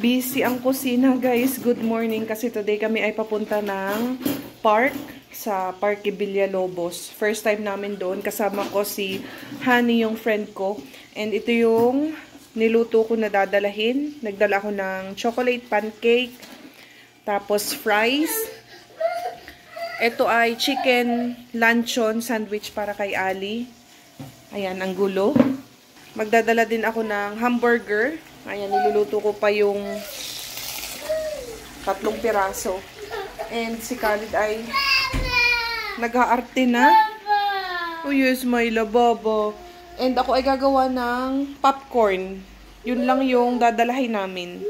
Busy ang kusina, guys. Good morning. Kasi today kami ay papunta ng park sa Parque Villalobos. First time namin doon. Kasama ko si Honey, yung friend ko. And ito yung niluto ko na dadalahin. Nagdala ako ng chocolate pancake. Tapos fries. Ito ay chicken luncheon sandwich para kay Ali. Ayan, ang gulo. Magdadala din ako ng hamburger. Ayan, niluluto ko pa yung 3 piraso. And si Khalid ay nag-aarte na. Oh yes, my lababo. And ako ay gagawa ng popcorn. Yun lang yung dadalahin namin.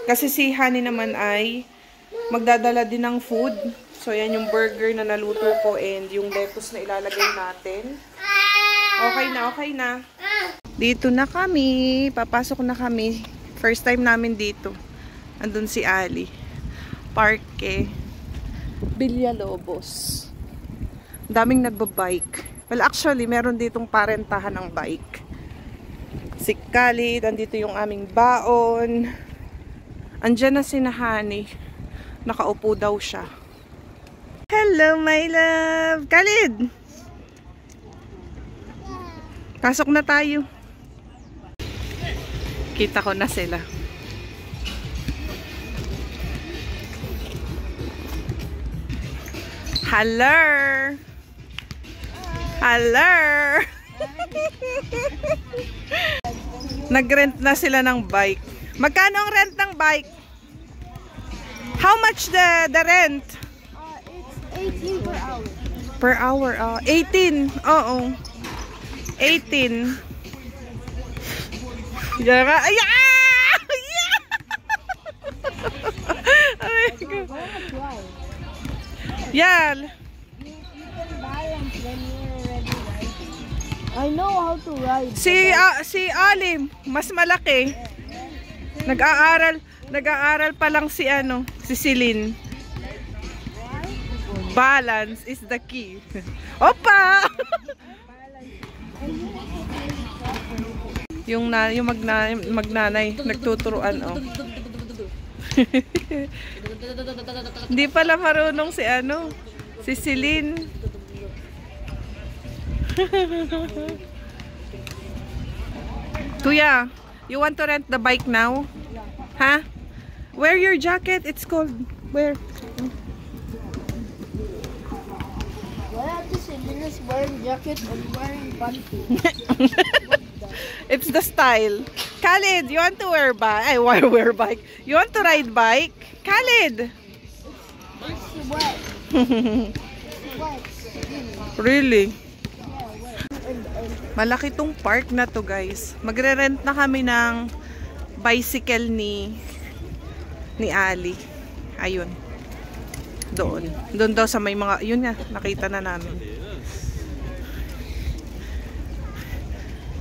Kasi si Honey naman ay magdadala din ng food. So, yan yung burger na naluto ko and yung lettuce na ilalagay natin. Okay na, okay na. Dito na kami. Papasok na kami. First time namin dito. Andun si Ali. Parque Villalobos. Daming nagbabike. Well, actually, meron ditong parentahan ng bike. Si Khalid, andito yung aming baon. Andyan na si Honey. Nakaupo daw siya. Hello, my love! Khalid! Pasok na tayo. Kita ko na sila. Hello! Hello! Nag-rent na sila ng bike. Magkano ang rent ng bike? How much the rent? It's 18 per hour. Per hour? 18. Oo. 18. Diyan ka. Ay! Yeah! Ay, yeah. You can balance when you're ready riding. I know how to ride. Si Ali, mas malaki. Nag-aaral pa lang si Celine. Balance is the key. Opa! yung magnanay nagtuturuan, oh. Hindi pala marunong si Celine. Kuya, you want to rent the bike now? Huh? Wear your jacket, it's cold. Wear. Why are the Celine's wearing jacket and wearing panty? It's the style. Khalid, you want to wear bike? Wear bike. You want to ride bike? Khalid! It's wet. Wet. Really? Malaki tong park na to, guys. Magre-rent na kami ng bicycle ni Ali. Ayun. Doon daw sa may mga, yun nga, nakita na namin.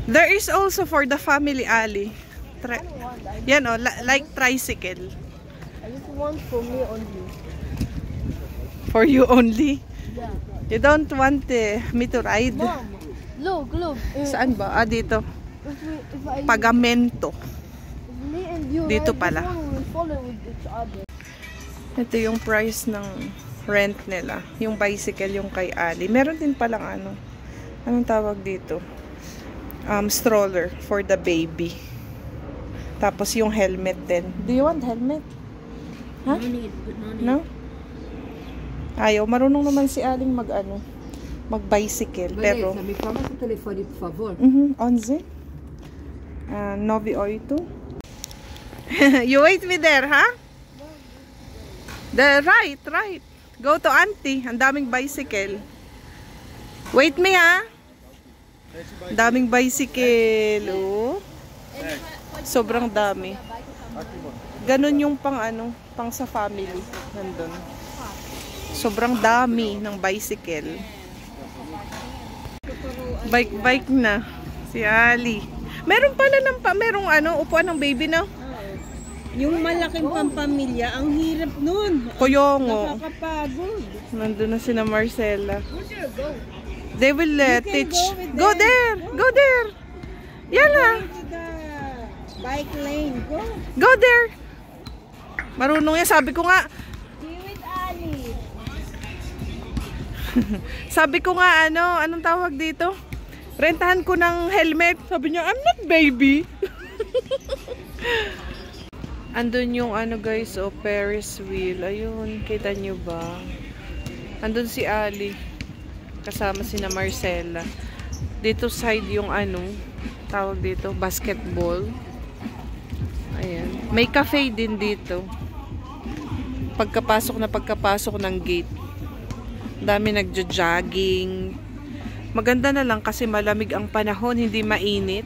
There is also for the family, Ali. Yan, oh, like tricycle. I just want for me only. For you only? Yeah. You don't want me to ride? Mom, look. Saan ba? Dito. If Pagamento. me and you Dito ride, pala. this one will follow with each other. Ito yung price ng rent nila. Yung bicycle, yung kay Ali. Meron din palang anong tawag dito? Stroller for the baby. Tapos yung helmet din. Do you want helmet? Huh? No need. No? Ayaw. Marunong naman si Aling mag-bicycle. Pero... mi fama su telefone, por favor? 11. 9-8. You wait me there, ha? The right. Go to auntie. Ang daming bicycle. Wait me, ha? Daming bicycle, oh. Sobrang dami. Ganon yung pang sa family. Nandun. Sobrang dami ng bicycle. Bike na. Si Ali. Meron pala merong upuan ng baby na. Yung malaking pampamilya, ang hirap nun. Koyongo. Nakakapagod. Nandun na sina Marcela. They will teach. Go with them. Go there. Yala. Bike lane, go. Go there. Marunong yan. Sabi ko nga, Be with Ali. sabi ko nga, anong tawag dito? Rentahan ko ng helmet. Sabi niya, I'm not baby. Andun yung guys, Ferris wheel. Ayun, kita nyo ba? Andun si Ali. Kasama sina Marcela. Dito side yung tawag dito, basketball. Ayan. May cafe din dito. Pagkapasok ng gate. Dami nagjo-jogging. Maganda na lang kasi malamig ang panahon, hindi mainit.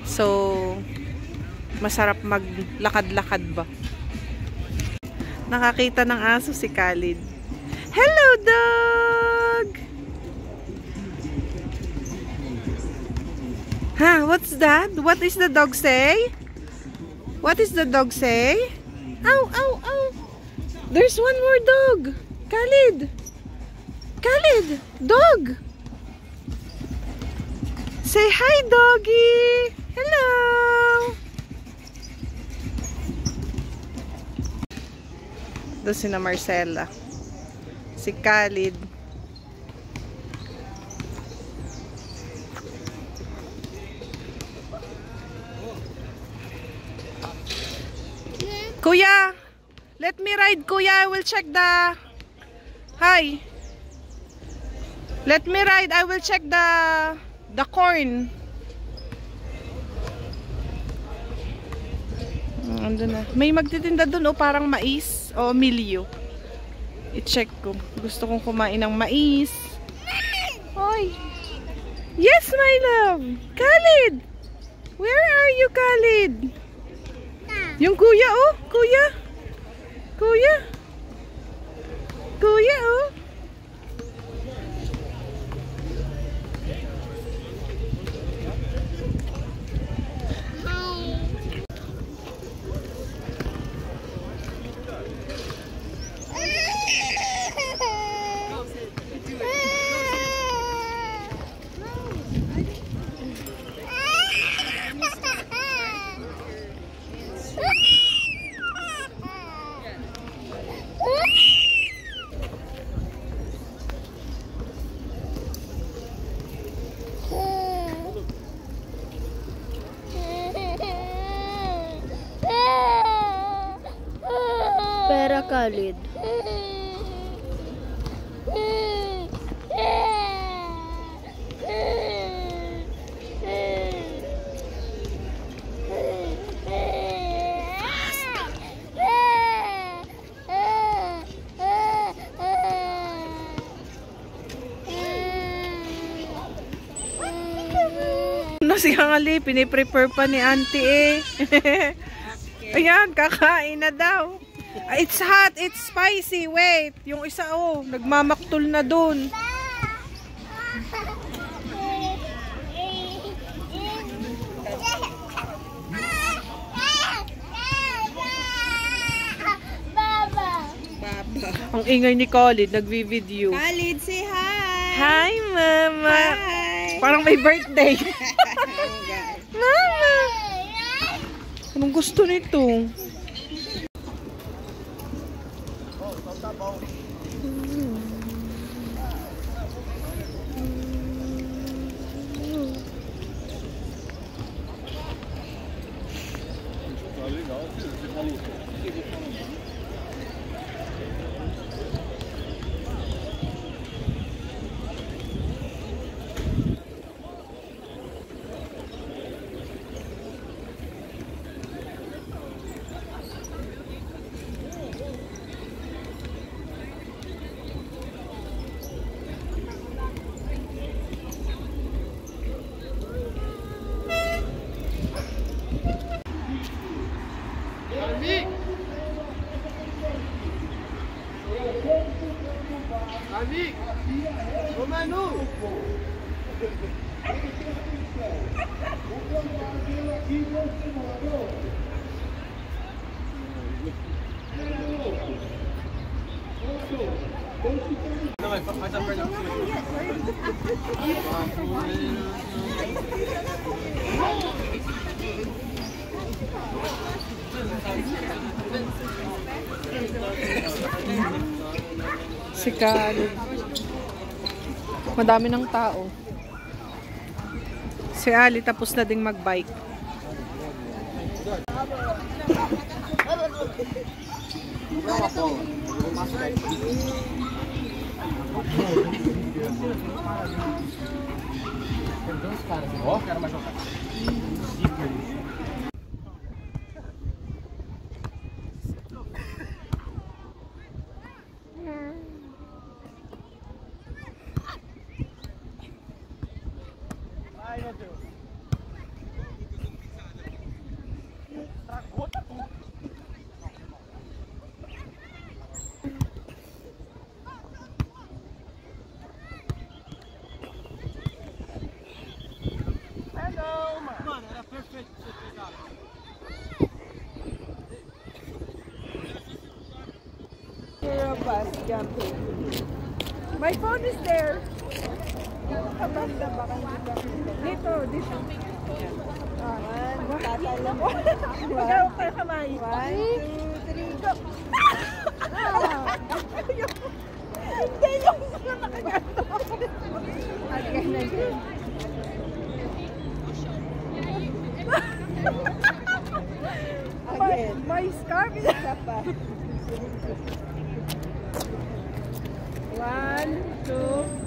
So, masarap maglakad-lakad ba. Nakakita ng aso si Khalid. Hello, dog! Huh, what's that? What is the dog say? What is the dog say? Ow, ow, ow! There's one more dog! Khalid! Khalid! Dog! Say hi, doggy! Hello! Doon si na Marcela. Si Khalid. Kuya! Let me ride, Kuya. I will check the... Hi! Let me ride. I will check the corn. Andun na. May magtitinda dun parang mais o milyo. I-check ko. Gusto kong kumain ng mais. Hoy. Yes, my love. Khalid. Where are you, Khalid? Yung kuya, oh. Kuya. Kuya. Kuya, oh. Pera, Khalid. Si Hangali, piniprepare pa ni auntie eh. Ayan, kakain na daw. It's hot, it's spicy. Wait, yung isa nagmamaktol na dun. Ang ingay ni Khalid, nagvi-video. Khalid, say hi! Hi, Mama! Hi! Parang may birthday. Mama! Anong gusto nito? Si Khalid. Madami ng tao. Si Ali tapos na ding magbike. My phone is there. Dito, dito. Magaw kayo kamay. 1, 2, 3, go! Hindi yung nakagato. Again, again. My scarf is pa. 1, 2,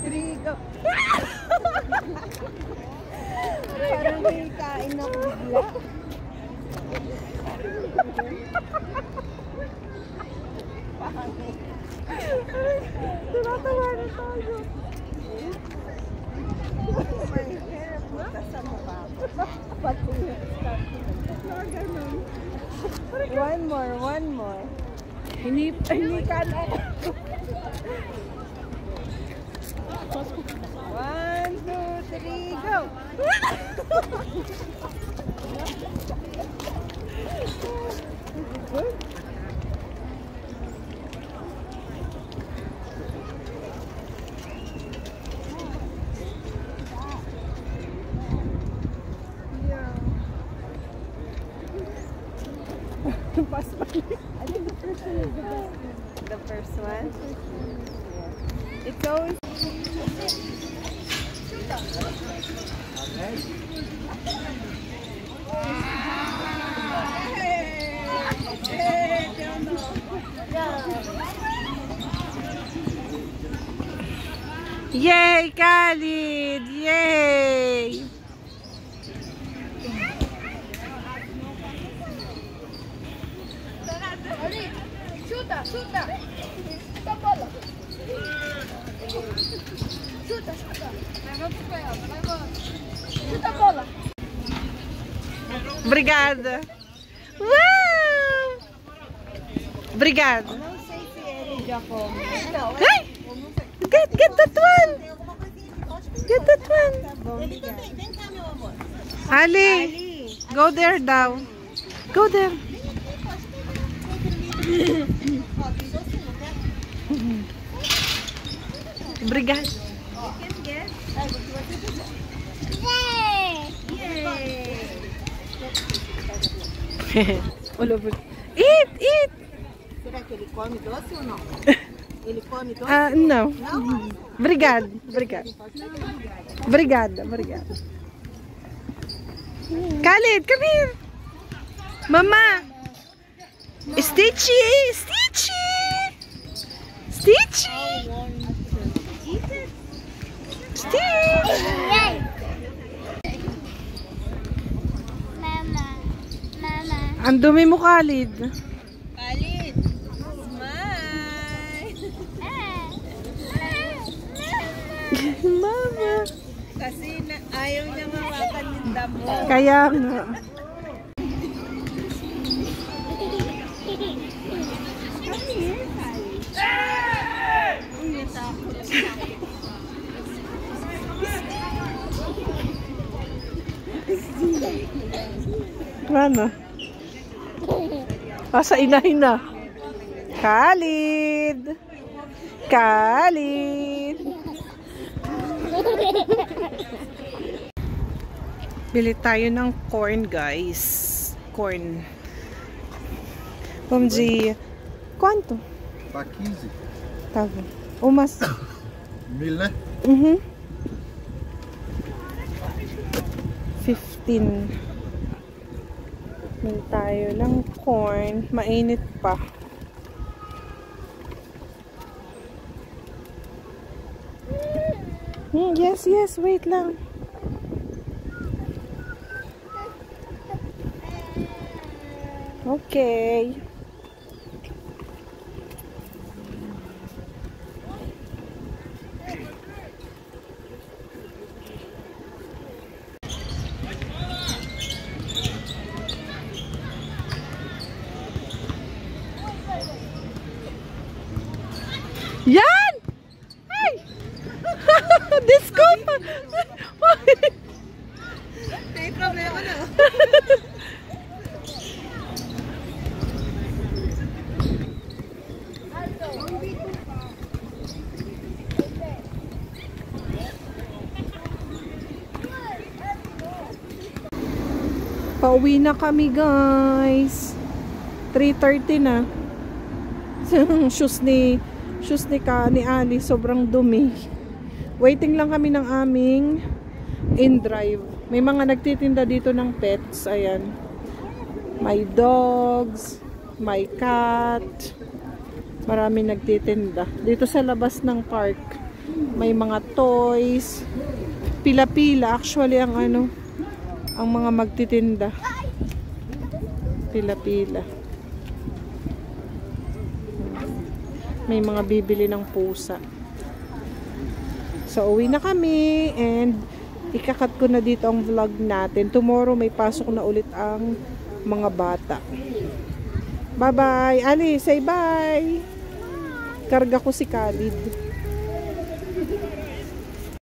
3, go! Parang may kain na bigla. Tinatawa na tayo. May hair punta sa mukha. Pati ganun. One more, one more. Hindi ka na. 1, 2, 3, go! I think the first one is the best. The first one? Yeah. It's always... Yay, Khalid! Yay! Chuta, chuta. Chuta bola. Chuta, chuta. Chuta bola. Obrigada. Wow! Obrigada. Não sei se ele já come. Hey! Get that one! Get that one! Tá bom, obrigada. Vem cá, meu amor. Ali! Go there daw. Go there. Obrigada. All over. Eat! Eat! Será que ele come doce ou não? Ele come doce? No. Não? Obrigada. Obrigada. Obrigada. Obrigada. Khalid, come here. Mama. Stitchy! Stitchy! Stitchy! Stitch! Ang dumi mo, Khalid. Khalid! Smile! Mama. Kasi ayaw niya mawakan yung damo. Kaya nga. Ano? Sa inahin na. Khalid! Khalid! Bili tayo ng corn, guys. Corn. Vamos de... Quanto? Tá 15. Tá bom. O mas. 1000 na? 15. May tayo ng corn. Mainit pa. Yes, yes. Wait lang. Okay. Yan! Ay! Disco pa! May problema na. Pauwi na kami, guys. 3:30 na. shoes ni Ali sobrang dumi. Waiting lang kami ng aming in-drive. May mga nagtitinda dito ng pets. Ayan. May dogs, may cat. Marami nagtitinda. Dito sa labas ng park, may mga toys. Pila-pila actually ang ang mga magtitinda. Pila-pila. May mga bibili ng pusa. So, uwi na kami and ikakat ko na dito ang vlog natin. Tomorrow may pasok na ulit ang mga bata. Bye-bye. Ali, say bye. Karga ko si Khalid.